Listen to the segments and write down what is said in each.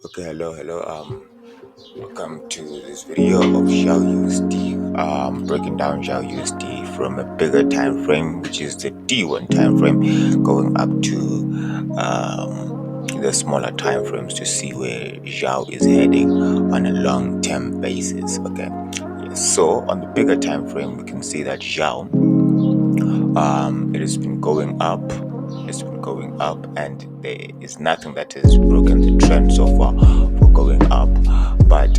Okay, hello. Welcome to this video of Xauusd. Breaking down Xauusd from a bigger time frame, which is the D1 time frame, going up to the smaller time frames to see where Xiao is heading on a long-term basis. Okay, yes. So on the bigger time frame, we can see that Xiao, it has been going up. It's been going up, and there is nothing that has broken the trend so far for going up. But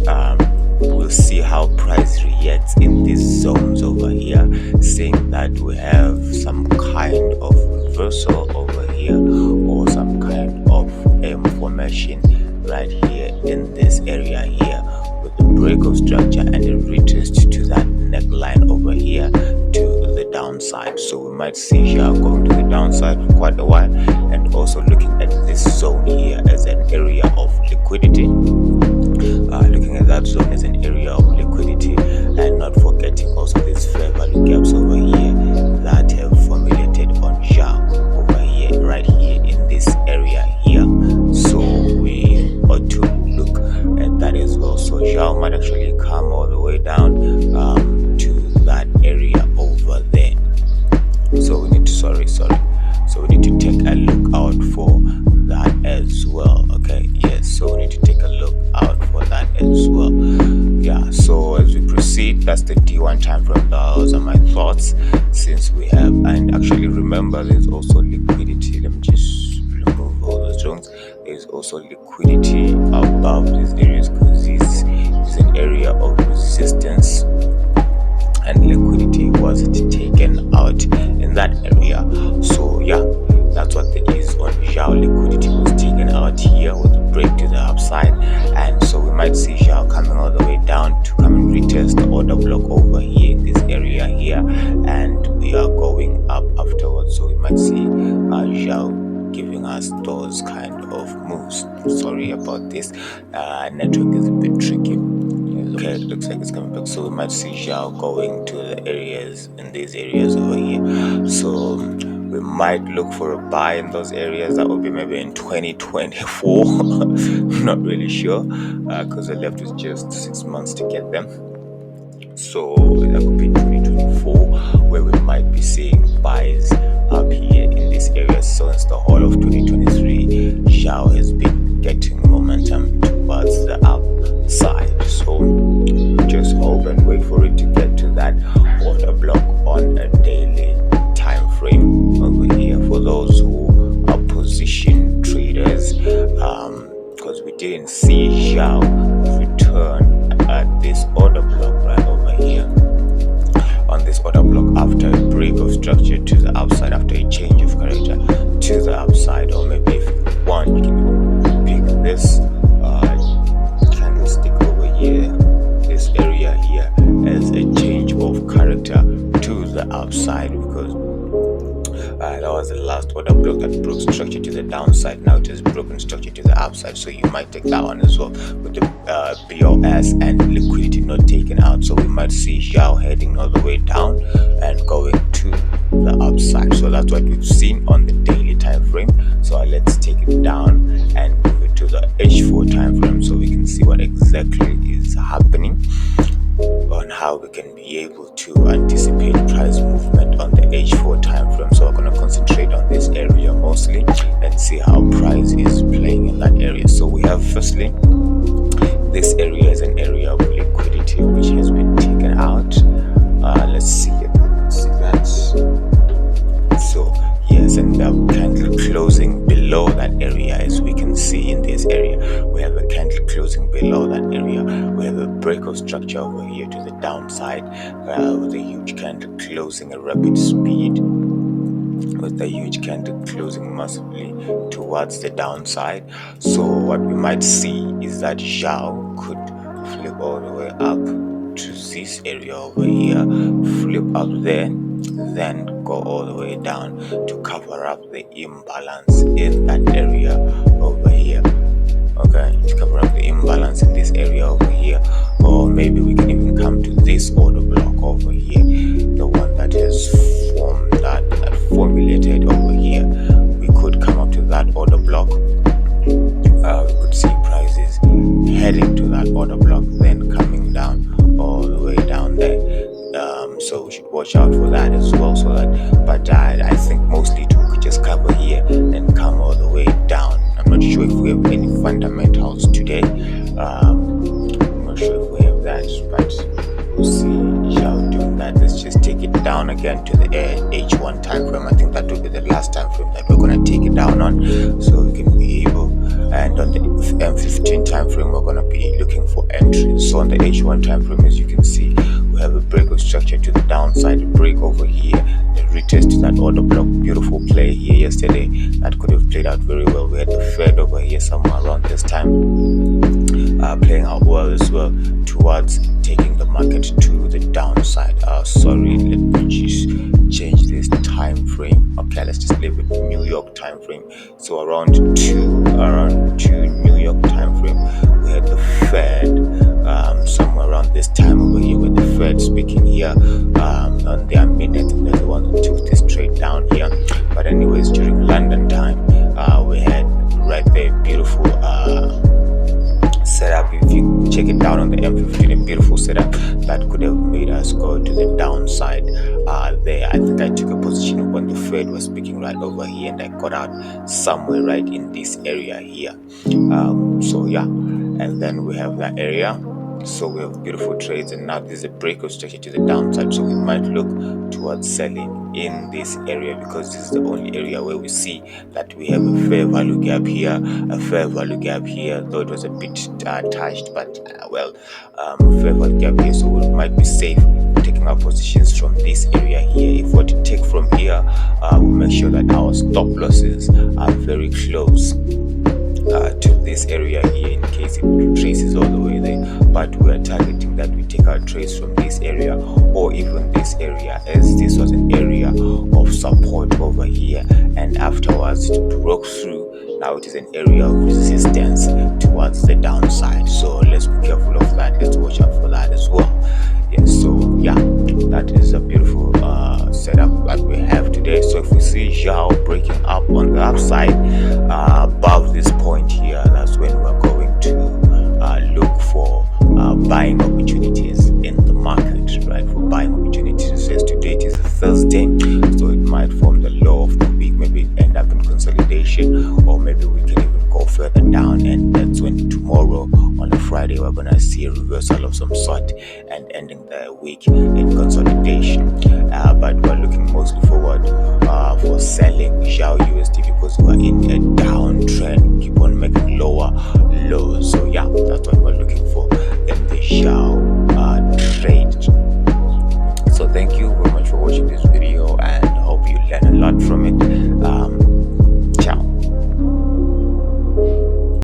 we'll see how price reacts in these zones over here, seeing that we have some kind of reversal over here or some kind of formation right here in this area here with the break of structure and a retest to that neckline over here to the downside. So we might see here going to the downside for quite a while, and also looking at this zone here as an area of liquidity, looking at that zone as an area of liquidity, and not forgetting also these fair value gaps over here that have formulated on Xiao over here, right here in this area here. So we ought to look at that as well. So Xiao might actually come all the way down to that area over there. So we need to So we need to take a look out for that as well. Okay, yes. So we need to take a look out for that as well. Yeah. So as we proceed, that's the D1 time frame. Those are my thoughts. Since we have, and actually remember, there's also liquidity. Let me just remove all those zones. There's also liquidity above these areas because this is an area of resistance, and liquidity was taken out in that area. So yeah, that's what there is on Xiao. Liquidity was taken out here with a break to the upside, and so we might see Xiao coming all the way down to come and retest the order block over here in this area here, and we are going up afterwards. So we might see Xiao giving us those kind of moves. Sorry about this, network is a bit tricky. Okay, it looks like it's coming back. So we might see Xiao going to the areas, in these areas over here. So we might look for a buy in those areas. That will be maybe in 2024. I'm not really sure because I left with just 6 months to get them. So that could be in 2024 where we might be seeing buys up here in this area. So since the whole of 2023, Xiao has been getting momentum towards the upside. So just hope and wait for it to get to that order block on a daily time frame over here for those who are position traders, because we didn't see Xiao return at this order block right over here on this order block after a break of structure to the upside, after a change of character to the upside. Or maybe if you want, you can even pick this candlestick over here, this area here, as a change of character to the upside, because that was the last order block that broke structure to the downside. Now it has broken structure to the upside, so you might take that one as well with the BOS and liquidity not taken out. So we might see Xiao heading all the way down and going to the upside. So that's what we've seen on the daily time frame. So let's take it down and move it to the H4 time frame so we can see what exactly is happening, on how we can be able to anticipate price movement on the H4 time frame. So we're going to concentrate on this area mostly and see how price is playing in that area. So we have, firstly, this area is an area of liquidity which has been taken out. Let's see it. See that. So yes, and the candle closing below that area, as we can see in this area, we have a candle closing below that area. We have a break of structure over here to the downside, with a huge candle closing at rapid speed, with a huge candle closing massively towards the downside. So what we might see is that Xiao could flip all the way up to this area over here, flip up there, then go all the way down to cover up the imbalance in that area over here. Okay, to cover up the imbalance in this area over here. Or maybe we can even come to this order block over here, the one that has formed, that formulated over here. We could come up to that order block. We could see prices order block, then coming down all the way down there. So we should watch out for that as well. So that, but I think mostly we could just cover here and come all the way down. I'm not sure if we have any fundamentals today. I'm not sure if we have that, but we'll see. Shall doing that. Let's just take it down again to the H1 time frame. I think that will be the last time frame that we're gonna take it down on, so we can be able. And on the M15 time frame, we're gonna be looking for entries. So on the H1 time frame, as you can see, we have a break of structure to the downside, a break over here, the retest to that order block. Beautiful play here yesterday that could have played out very well. We had the Fed over here somewhere around this time, playing out well as well towards taking the market to the downside. Sorry, let me just change this time frame. Okay, let's just leave it New York time frame. So around 2 New York time frame, we had the Fed somewhere around this time over here, with the Fed speaking here on their minute, and they're the one that took this trade down here. But anyways, during London time, we had right there beautiful setup. If you check it down on the M15, a beautiful setup that could have made us go to the downside there. I think I took a position when the Fed was speaking right over here, and I got out somewhere right in this area here. So yeah, and then we have that area. So we have beautiful trades, and now there's a break of structure to the downside, so we might look towards selling in this area, because this is the only area where we see that we have a fair value gap here, a fair value gap here, though it was a bit touched, but fair value gap here. So we might be safe taking our positions from this area here. If we're to take from here, we'll make sure that our stop losses are very close to this area here, in case it traces all the way there. But we are targeting that we take our trades from this area, or even this area, as this was an area of support over here, and afterwards it broke through. Now it is an area of resistance towards the downside, so let's be careful of that. Let's watch out for that as well. Yes, so yeah, that is a beautiful setup that we have today. So if we see Xauusd breaking up on the upside above this point here, that's when we're going to look for buying opportunities in the market, right? For buying opportunities, as today it is a Thursday, so it might form the low of the week, maybe end up in consolidation, or maybe we can even go further down, and that's when tomorrow on a Friday we're gonna see a reversal of some sort and ending the week in consolidation. But we're looking mostly forward for selling Xauusd, because we're in a downtrend, keep on making lower lows. So yeah, that's what we're looking for in the Xauusd trade. So thank you very much for watching this video.